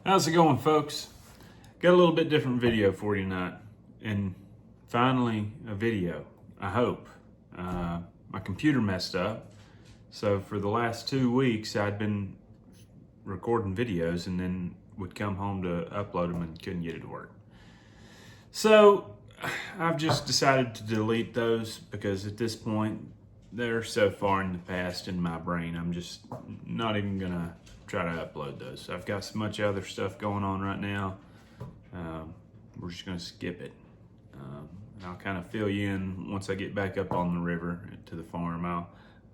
How's it going, folks? Got a little bit different video for you tonight, and finally a video, I hope. My computer messed up, so for the last 2 weeks I'd been recording videos and then would come home to upload them and couldn't get it to work. So I've just decided to delete those because at this point they're so far in the past in my brain, I'm just not even gonna try to upload those. I've got so much other stuff going on right now. We're just gonna skip it. And I'll kind of fill you in once I get back up on the river to the farm. I'll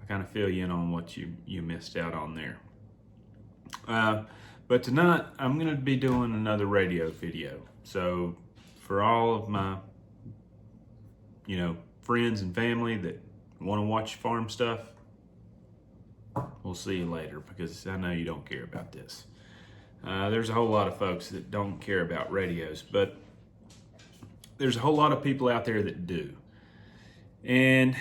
kind of fill you in on what you missed out on there. But tonight I'm gonna be doing another radio video. So for all of my, friends and family that want to watch farm stuff, we'll see you later because I know you don't care about this. There's a whole lot of folks that don't care about radios, but there's a whole lot of people out there that do. And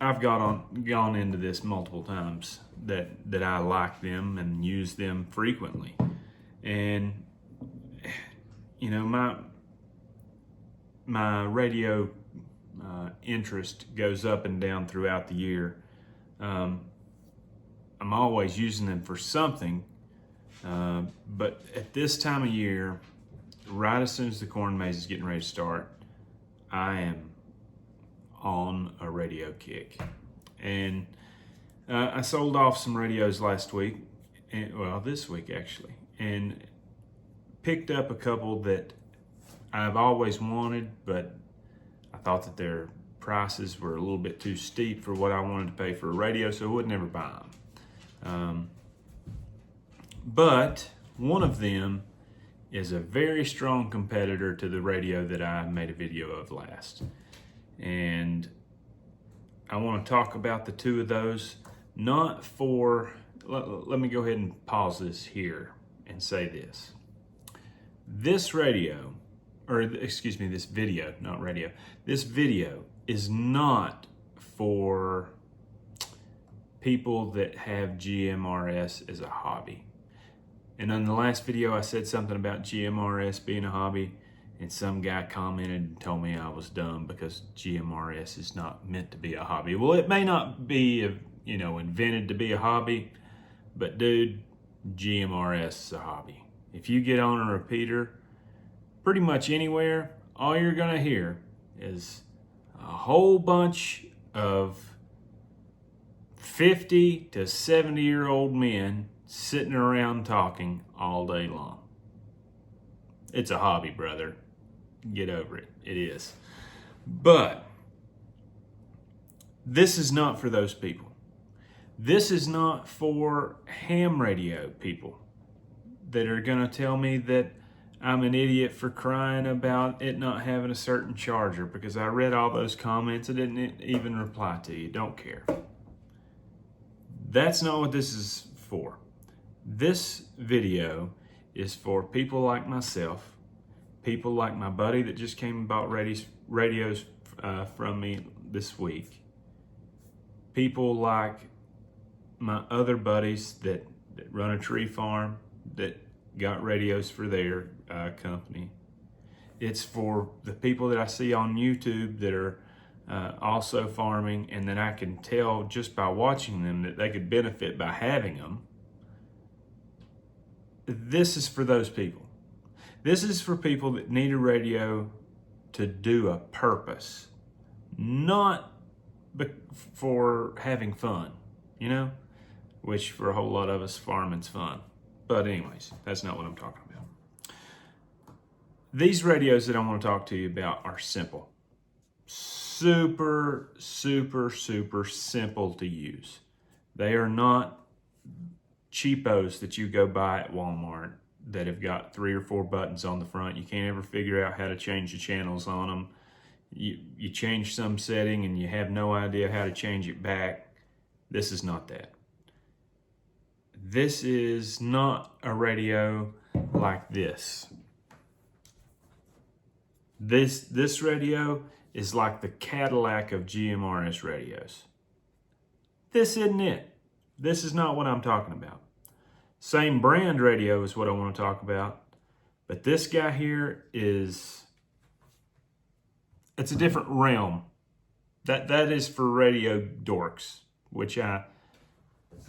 I've gone into this multiple times that I like them and use them frequently. And my radio interest goes up and down throughout the year. I'm always using them for something, but at this time of year, right as soon as the corn maze is getting ready to start, I am on a radio kick. And I sold off some radios last week, this week actually, and picked up a couple that I've always wanted, but I thought that their prices were a little bit too steep for what I wanted to pay for a radio, so I would never buy them. But one of them is a very strong competitor to the radio that I made a video of last. And I want to talk about the two of those, not for, let me go ahead and pause this here and say this. This video, this video, not radio. This video is not for people that have GMRS as a hobby. And in the last video, I said something about GMRS being a hobby, and some guy commented and told me I was dumb because GMRS is not meant to be a hobby. Well, it may not be, invented to be a hobby, but dude, GMRS is a hobby. If you get on a repeater, pretty much anywhere, all you're gonna hear is a whole bunch of 50 to 70-year-old men sitting around talking all day long. It's a hobby, brother. Get over it. It is. But this is not for those people. This is not for ham radio people that are gonna tell me that I'm an idiot for crying about it not having a certain charger because I read all those comments. I didn't even reply to you. Don't care. That's not what this is for. This video is for people like myself, people like my buddy that just came and bought radios from me this week, people like my other buddies that run a tree farm that got radios for their company. It's for the people that I see on YouTube that are also farming, and that I can tell just by watching them that they could benefit by having them. This is for those people. This is for people that need a radio to do a purpose, not for having fun, which for a whole lot of us, farming's fun. But anyways, that's not what I'm talking about. These radios that I want to talk to you about are simple. Super, super, super simple to use. They are not cheapos that you go buy at Walmart that have got 3 or 4 buttons on the front. You can't ever figure out how to change the channels on them. You change some setting and you have no idea how to change it back. This is not that. This is not a radio like this. This radio is like the Cadillac of GMRS radios. This isn't it. This is not what I'm talking about. Same brand radio is what I want to talk about. But this guy here it's a different realm. That is for radio dorks, which I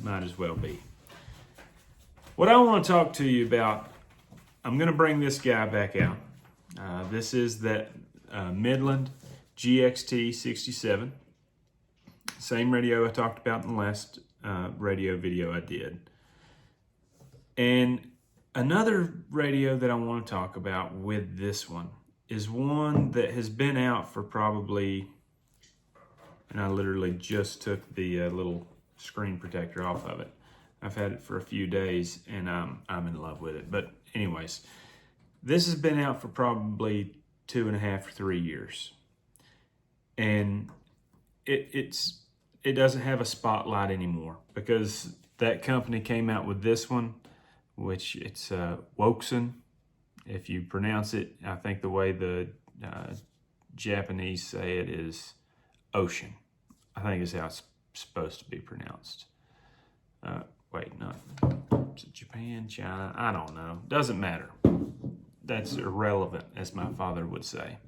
might as well be. What I want to talk to you about, I'm going to bring this guy back out. This is that Midland GXT67. Same radio I talked about in the last radio video I did. And another radio that I want to talk about with this one is one that has been out for probably, and I literally just took the little screen protector off of it. I've had it for a few days and I'm in love with it. But anyways, this has been out for probably 2.5 or 3 years. And it doesn't have a spotlight anymore because that company came out with this one, which it's Wouxun. If you pronounce it, I think the way the Japanese say it is ocean. I think is how it's supposed to be pronounced. Wait, no. Is it Japan, China? I don't know. Doesn't matter. That's irrelevant, as my father would say.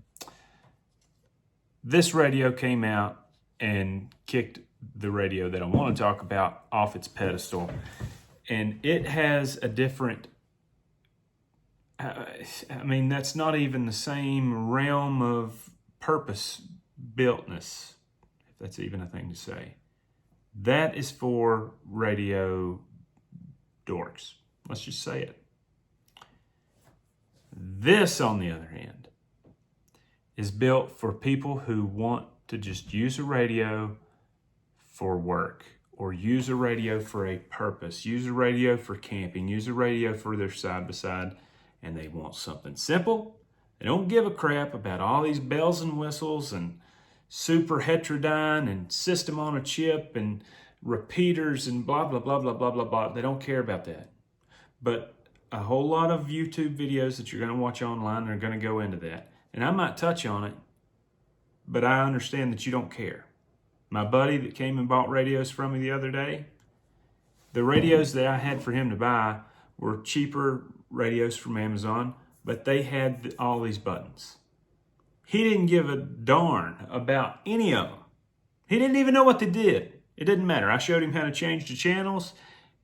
This radio came out and kicked the radio that I want to talk about off its pedestal. And it has a different, I mean, that's not even the same realm of purpose-builtness, if that's even a thing to say. That is for radio dorks. Let's just say it. This, on the other hand, is built for people who want to just use a radio for work, or use a radio for a purpose, use a radio for camping, use a radio for their side-by-side, and they want something simple. They don't give a crap about all these bells and whistles and super heterodyne and system on a chip and repeaters and blah, blah, blah, blah, blah, blah, blah. They don't care about that. But a whole lot of YouTube videos that you're going to watch online are going to go into that. And I might touch on it, but I understand that you don't care. My buddy that came and bought radios from me the other day, the radios that I had for him to buy were cheaper radios from Amazon, but they had all these buttons. He didn't give a darn about any of them. He didn't even know what they did. It didn't matter. I showed him how to change the channels.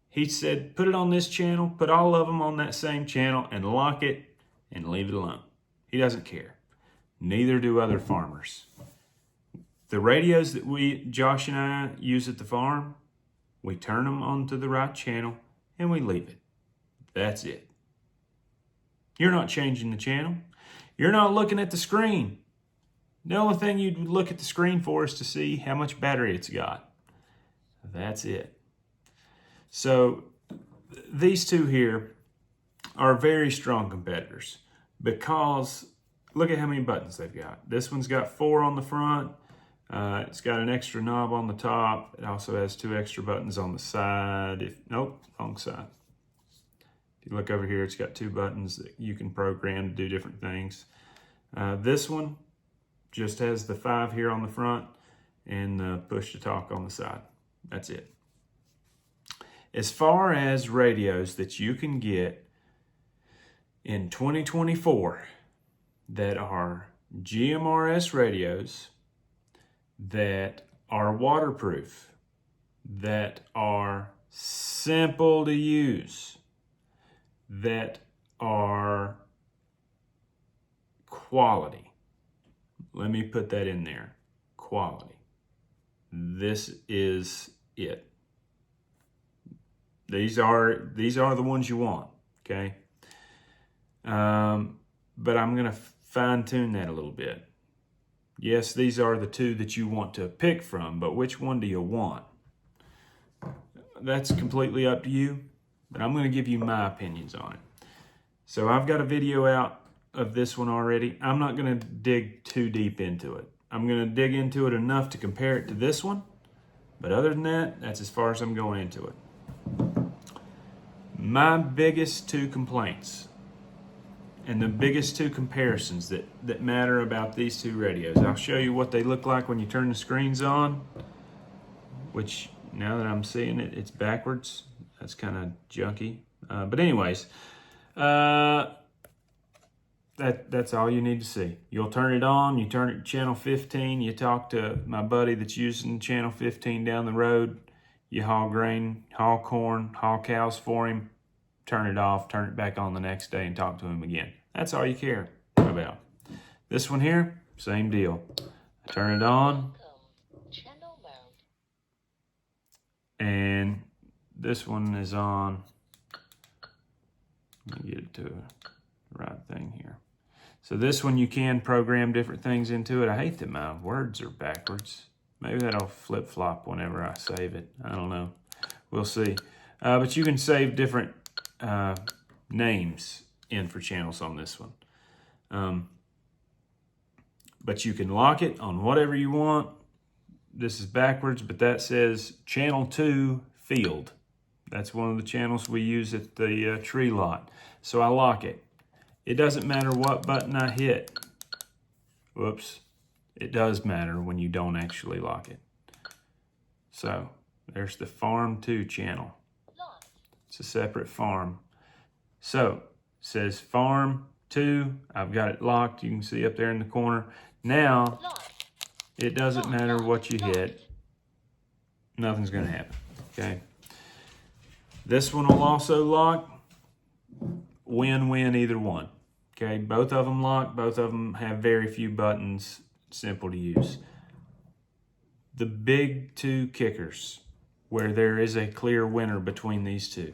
He said, put it on this channel, put all of them on that same channel and lock it and leave it alone. He doesn't care. Neither do other farmers. The radios that Josh and I use at the farm, we turn them onto the right channel and we leave it. That's it. You're not changing the channel. You're not looking at the screen. The only thing you'd look at the screen for is to see how much battery it's got. That's it. So these two here are very strong competitors because look at how many buttons they've got. This one's got 4 on the front. It's got an extra knob on the top. It also has 2 extra buttons on the side. Nope, wrong side. If you look over here, it's got 2 buttons that you can program to do different things. This one just has the 5 here on the front and the push to talk on the side. That's it. As far as radios that you can get in 2024 that are GMRS radios, that are waterproof, that are simple to use, that are quality. Let me put that in there. Quality. This is it. These are the ones you want, okay? But I'm going to fine-tune that a little bit. Yes, these are the 2 that you want to pick from, but which one do you want? That's completely up to you, but I'm going to give you my opinions on it. So I've got a video out of this one already. I'm not going to dig too deep into it. I'm going to dig into it enough to compare it to this one, but other than that, that's as far as I'm going into it. My biggest 2 complaints and the biggest 2 comparisons that matter about these 2 radios. I'll show you what they look like when you turn the screens on, which now that I'm seeing it, it's backwards. That's kind of junky, But anyways, that's all you need to see. You'll turn it on, you turn it to channel 15, you talk to my buddy that's using channel 15 down the road, you haul grain, haul corn, haul cows for him, turn it off, turn it back on the next day and talk to him again. That's all you care about. This one here, same deal. I turn it on, and this one is on. Let me get it to the right thing here. So this one you can program different things into it. I hate that my words are backwards. Maybe that'll flip-flop whenever I save it. I don't know. We'll see. But you can save different names in for channels on this one. But you can lock it on whatever you want. This is backwards, but that says channel 2 field. That's one of the channels we use at the tree lot. So I lock it. It doesn't matter what button I hit. Whoops. It does matter when you don't actually lock it. So there's the farm 2 channel. It's a separate farm. So it says farm 2. I've got it locked. You can see up there in the corner. Now, it doesn't matter what you hit. Nothing's going to happen. Okay. This one will also lock. Win-win either one. Okay, both of them lock. Both of them have very few buttons. Simple to use. The big 2 kickers, where there is a clear winner between these two.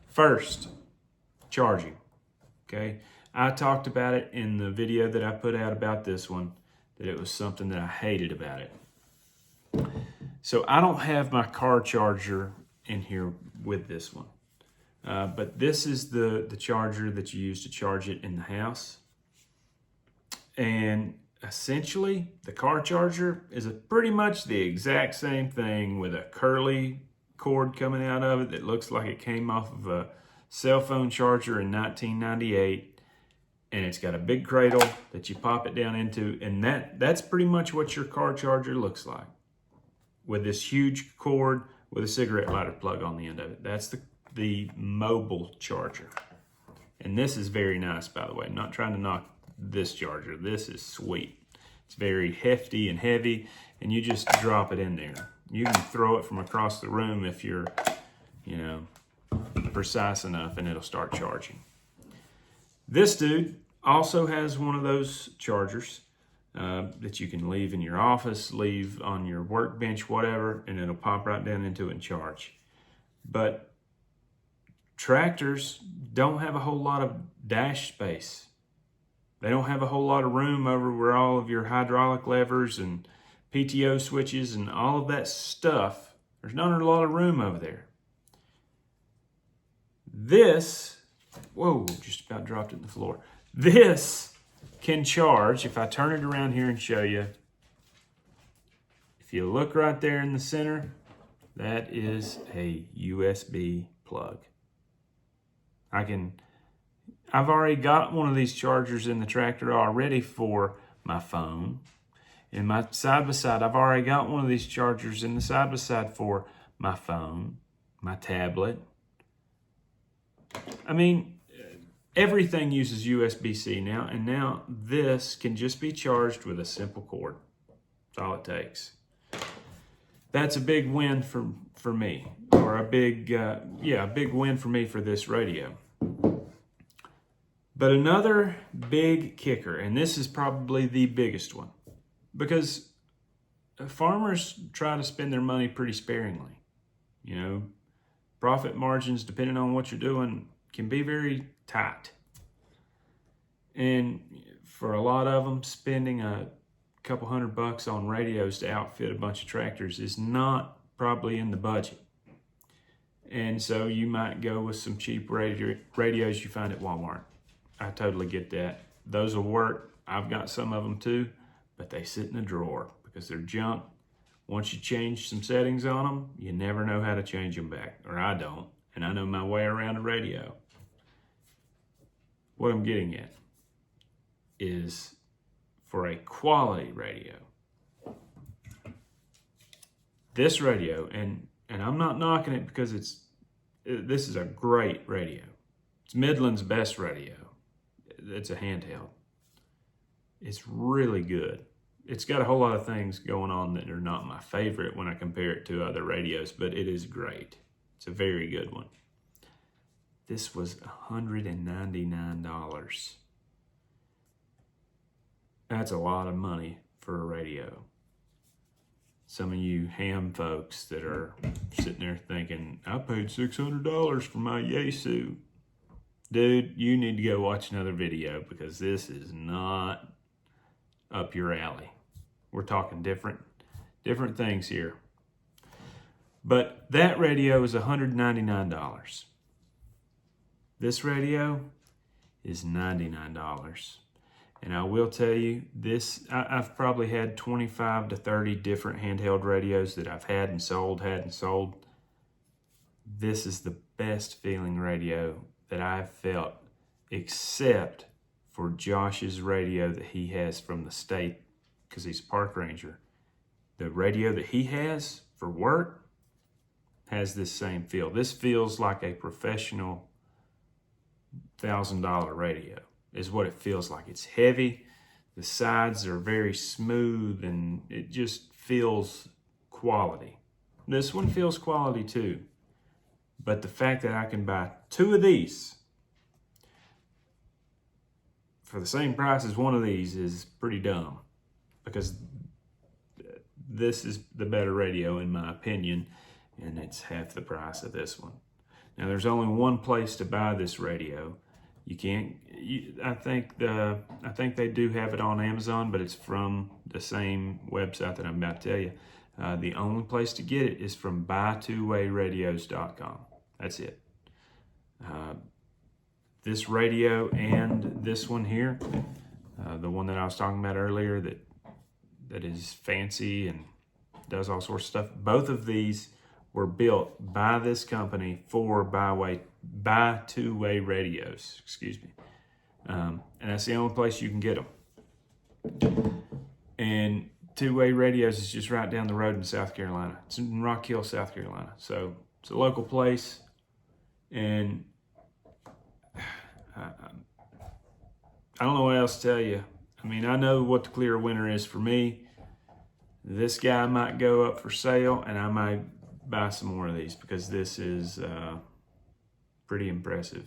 First, charging. Okay, I talked about it in the video that I put out about this one, that it was something that I hated about it. So I don't have my car charger in here with this one. But this is the charger that you use to charge it in the house. And essentially, the car charger is pretty much the exact same thing with a curly cord coming out of it that looks like it came off of a cell phone charger in 1998. And it's got a big cradle that you pop it down into. And that's pretty much what your car charger looks like, with this huge cord with a cigarette lighter plug on the end of it. That's the mobile charger. And this is very nice, by the way. I'm not trying to knock this charger. This is sweet. It's very hefty and heavy, and you just drop it in there. You can throw it from across the room if you're, precise enough, and it'll start charging. This dude also has one of those chargers that you can leave in your office, leave on your workbench, whatever, and it'll pop right down into it and charge. But tractors don't have a whole lot of dash space. They don't have a whole lot of room over where all of your hydraulic levers and PTO switches and all of that stuff. There's not a lot of room over there. This, whoa, just about dropped it on the floor. This can charge, if I turn it around here and show you, if you look right there in the center, that is a USB plug. I've already got one of these chargers in the tractor already for my phone. In my side-by-side, I've already got one of these chargers in the side-by-side for my phone, my tablet. I mean, everything uses USB-C now, and now this can just be charged with a simple cord. That's all it takes. That's a big win for me, or a big win for me for this radio. But another big kicker, and this is probably the biggest one, because farmers try to spend their money pretty sparingly. Profit margins, depending on what you're doing, can be very tight. And for a lot of them, spending a couple $100 on radios to outfit a bunch of tractors is not probably in the budget. And so you might go with some cheap radios you find at Walmart. I totally get that. Those will work. I've got some of them too, but they sit in a drawer because they're junk. Once you change some settings on them, you never know how to change them back, or I don't, and I know my way around a radio. What I'm getting at is, for a quality radio, this radio, and I'm not knocking it because it's This is a great radio. It's Midland's best radio. It's a handheld. It's really good. It's got a whole lot of things going on that are not my favorite when I compare it to other radios, but it is great. It's a very good one. This was $199. That's a lot of money for a radio. Some of you ham folks that are sitting there thinking, I paid $600 for my Yaesu. Dude, you need to go watch another video because this is not up your alley. We're talking different things here. But that radio is $199. This radio is $99. And I will tell you, I've probably had 25 to 30 different handheld radios that I've had and sold. This is the best feeling radio that I've felt, except for Josh's radio that he has from the state, because he's a park ranger. The radio that he has for work has this same feel. This feels like a professional $1,000 radio is what it feels like. It's heavy, the sides are very smooth, and it just feels quality. This one feels quality too, but the fact that I can buy 2 of these for the same price as one of these is pretty dumb, because this is the better radio in my opinion, and it's half the price of this one. Now there's only one place to buy this radio. You can't, I think they do have it on Amazon, but it's from the same website that I'm about to tell you. The only place to get it is from buytwowayradios.com. That's it. This radio and this one here, the one that I was talking about earlier that is fancy and does all sorts of stuff, both of these were built by this company for buy two-way radios, and that's the only place you can get them. And Two-Way Radios is just right down the road in South Carolina. It's in Rock Hill, South Carolina. So it's a local place, and I don't know what else to tell you. I mean, I know what the clear winner is for me. This guy might go up for sale, and I might buy some more of these because this is pretty impressive.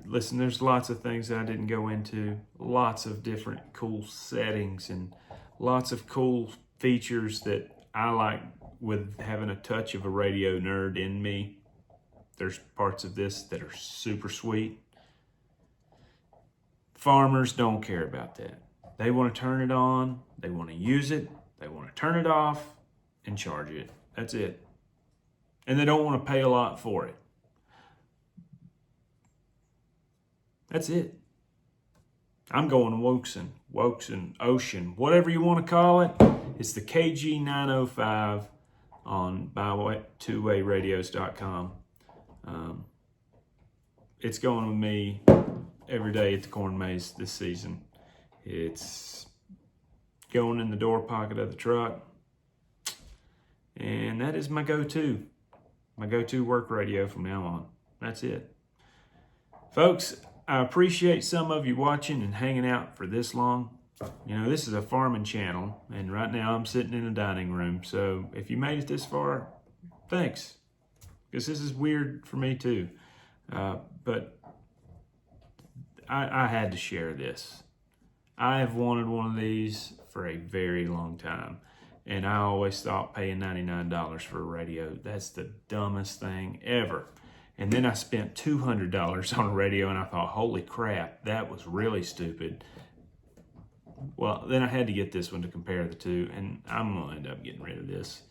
Listen, there's lots of things that I didn't go into, lots of different cool settings and lots of cool features that I like with having a touch of a radio nerd in me. There's parts of this that are super sweet. Farmers don't care about that. They want to turn it on, they want to use it, they want to turn it off and charge it. That's it. And they don't want to pay a lot for it. That's it. I'm going Wouxun, Ocean, whatever you want to call it. It's the KG-905 on buytwowayradios.com. It's going with me every day at the corn maze this season. It's going in the door pocket of the truck. And that is my go-to work radio from now on. That's it. Folks, I appreciate some of you watching and hanging out for this long. You know, this is a farming channel, and right now I'm sitting in a dining room. So if you made it this far, thanks. Because this is weird for me too. But I had to share this. I have wanted one of these for a very long time. And I always thought paying $99 for a radio, that's the dumbest thing ever. And then I spent $200 on a radio, and I thought, holy crap, that was really stupid. Well, then I had to get this one to compare the two, and I'm going to end up getting rid of this.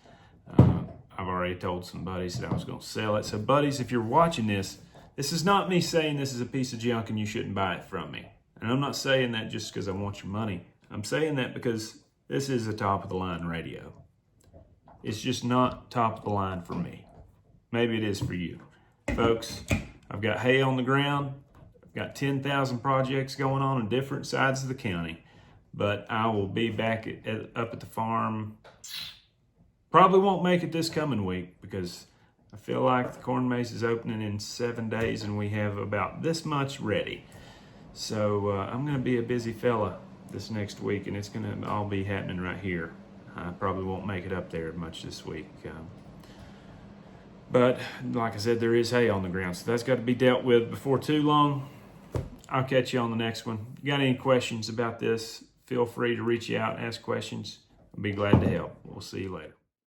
I've already told some buddies that I was going to sell it. So buddies, if you're watching this, this is not me saying this is a piece of junk and you shouldn't buy it from me. And I'm not saying that just because I want your money. I'm saying that because this is a top-of-the-line radio. It's just not top of the line for me. Maybe it is for you. Folks, I've got hay on the ground. I've got 10,000 projects going on in different sides of the county. But I will be back up at the farm. Probably won't make it this coming week because I feel like the corn maze is opening in 7 days and we have about this much ready. So I'm gonna be a busy fella this next week, and it's gonna all be happening right here. I probably won't make it up there much this week. But like I said, there is hay on the ground, so that's got to be dealt with before too long. I'll catch you on the next one. If you got any questions about this, feel free to reach out, ask questions. I'll be glad to help. We'll see you later.